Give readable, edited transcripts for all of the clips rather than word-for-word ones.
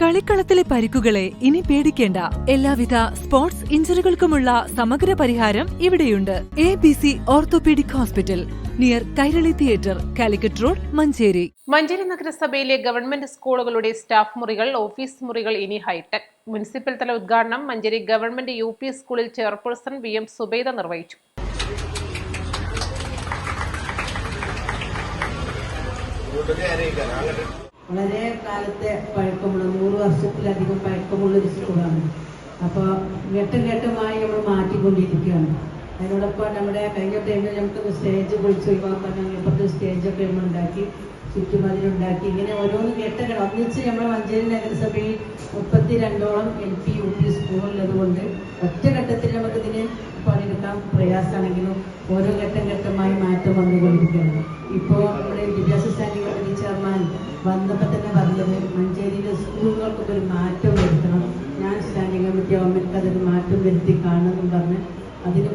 കളിക്കളത്തിലെ പരിക്കുകളെ ഇനി പേടിക്കേണ്ട. എല്ലാവിധ സ്പോർട്സ് ഇഞ്ചുറികൾക്കുമുള്ള സമഗ്ര പരിഹാരം ഇവിടെയുണ്ട്. ABC orthopaedic hospital, near Kairali theatre, Calicut road, Manjeri. Manjeri നഗരസഭയിലെ ഗവൺമെന്റ് സ്കൂളുകളുടെ സ്റ്റാഫ് മുറികൾ, ഓഫീസ് മുറികൾ ഇനി ഹൈടെക്. മുനിസിപ്പൽ തല ഉദ്ഘാടനം മഞ്ചേരി ഗവൺമെന്റ് UP സ്കൂളിൽ ചെയർപേഴ്സൺ VM സുബൈദ നിർവഹിച്ചു. വളരെ കാലത്തെ പഴക്കമുള്ള 100 വർഷത്തിലധികം പഴക്കമുള്ള ഒരു സ്കൂളാണ്. അപ്പോൾ ഘട്ടമായി നമ്മൾ മാറ്റിക്കൊണ്ടിരിക്കുകയാണ്. അതിനോടൊപ്പം നമ്മുടെ കഴിഞ്ഞ ടൈമിൽ നമുക്ക് സ്റ്റേജ് പൊളിച്ച് ഒഴിവാക്കാൻ ഇപ്പോഴത്തെ സ്റ്റേജൊക്കെ നമ്മൾ ഉണ്ടാക്കി, ചുറ്റുമതിലുണ്ടാക്കി, ഇങ്ങനെ ഓരോന്ന് ഘട്ടങ്ങൾ ഒന്നിച്ച് നമ്മൾ മഞ്ചേരി നഗരസഭയിൽ 32ഓളം LP UP സ്കൂളുള്ളത് കൊണ്ട് ഒറ്റ ഘട്ടത്തിൽ നമുക്കിതിന് പണിയെടുക്കാൻ പ്രയാസമാണെങ്കിലും ഓരോ ഘട്ടമായി മാറ്റം വന്നുകൊണ്ടിരിക്കുകയാണ്. ഇപ്പോൾ നമ്മുടെ വിദ്യാഭ്യാസ സ്റ്റാൻഡിംഗ് കമ്മിറ്റി ചെയർമാൻ വന്നപ്പോൾ തന്നെ പറഞ്ഞത് മഞ്ചേരിയിലെ സ്കൂളുകൾക്കൊക്കെ ഒരു മാറ്റം വരുത്തണം, ഞാൻ സ്റ്റാൻഡിംഗ് കമ്മിറ്റി ആവുമ്പോൾ അതൊരു മാറ്റം വരുത്തി കാണണമെന്നും പറഞ്ഞ് അതിന്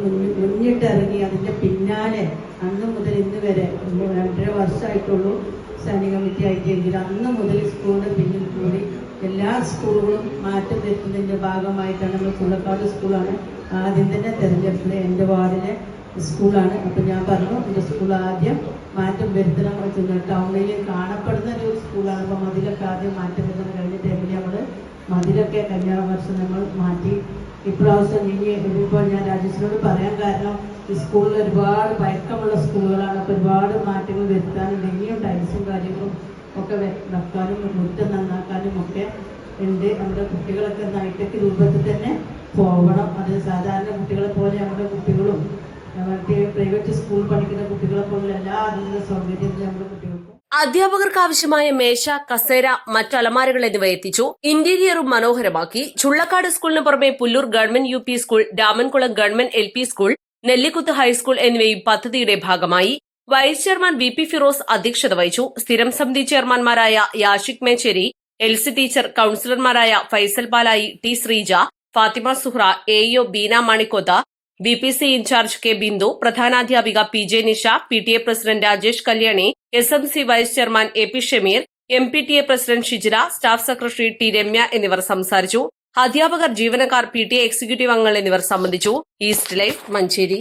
മുന്നിട്ടിറങ്ങി അതിൻ്റെ പിന്നാലെ അന്ന് മുതൽ ഇന്ന് വരെ 2.5 വർഷമായിട്ടുള്ളൂ സ്റ്റാൻഡിംഗ് കമ്മിറ്റി ആയിട്ടെങ്കിൽ അന്ന് മുതൽ സ്കൂളിൻ്റെ പിന്നിൽ കൂടി എല്ലാ സ്കൂളുകളും മാറ്റം വരുത്തുന്നതിൻ്റെ ഭാഗമായിട്ടാണ് നമ്മൾ ചുള്ളക്കാട് സ്കൂളാണ് ആദ്യം തന്നെ തിരഞ്ഞെടുത്തത്. എൻ്റെ വാർഡിലെ സ്കൂളാണ്. അപ്പം ഞാൻ പറഞ്ഞു എൻ്റെ സ്കൂൾ ആദ്യം മാറ്റം വരുത്തണം. ടൗണിൽ കാണപ്പെടുന്ന ഒരു സ്കൂളാണ്. അപ്പം മതിലൊക്കെ ആദ്യം മാറ്റം വരുത്തണം. കഴിഞ്ഞ ടൈമിൽ നമ്മൾ മതിലൊക്കെ കഴിഞ്ഞ വർഷം നമ്മൾ മാറ്റി. ഇപ്രാവശ്യം ഇപ്പോൾ ഞാൻ രാജേഷിനോട് പറയാൻ കാരണം ഈ സ്കൂളിൽ ഒരുപാട് പഴക്കമുള്ള സ്കൂളുകളാണ്. അപ്പോൾ ഒരുപാട് മാറ്റങ്ങൾ വരുത്താനും ഇനിയും ടൈൽസും കാര്യങ്ങളും ഒക്കെ വെക്കാനും മുറ്റം നന്നാക്കാനും ഒക്കെ ഉണ്ട്. നമ്മുടെ കുട്ടികളൊക്കെ ഹൈടെക് രൂപത്തിൽ തന്നെ പോകണം. അത് സാധാരണ കുട്ടികളെ പോലെ നമ്മുടെ കുട്ടികളും മറ്റേ പ്രൈവറ്റ് സ്കൂൾ പഠിക്കുന്ന കുട്ടികളെ പോലുള്ള എല്ലാ അതിനുള്ള സൗകര്യത്തിലും നമ്മുടെ കുട്ടികൾക്കും അധ്യാപകർക്ക് ആവശ്യമായ മേശ, കസേര, മറ്റ് അലമാരകൾ എന്നിവ എത്തിച്ചു. ഇന്റീരിയറും മനോഹരമാക്കി. ചുള്ളക്കാട് സ്കൂളിന് പുറമെ Pullur government UP school, Ramankulam government LP school, Nellikkuthu high school എന്നിവയും പദ്ധതിയുടെ ഭാഗമായി. വൈസ് ചെയർമാൻ VP ഫിറോസ് അധ്യക്ഷത വഹിച്ചു. സ്ഥിരം സമിതി ചെയർമാൻമാരായ യാഷിക് മേച്ചേരി, എൽസി ടീച്ചർ, കൌൺസിലർമാരായ Faisal Palayi, T Sreeja, Fathima Suhra, AEO Beena Manikkotha, BPC in charge K Bindu, പ്രധാനാധ്യാപിക PJ Nisha, PTA president Rajesh Kalyani, SMC vice chairman AP Shameer, MPTA president Shijira, staff secretary T Ramya എന്നിവർ സംസാരിച്ചു. അധ്യാപകർ, ജീവനക്കാർ, PTA എക്സിക്യൂട്ടീവ് അംഗങ്ങൾ എന്നിവർ സംബന്ധിച്ചു. East Life, Manjeri.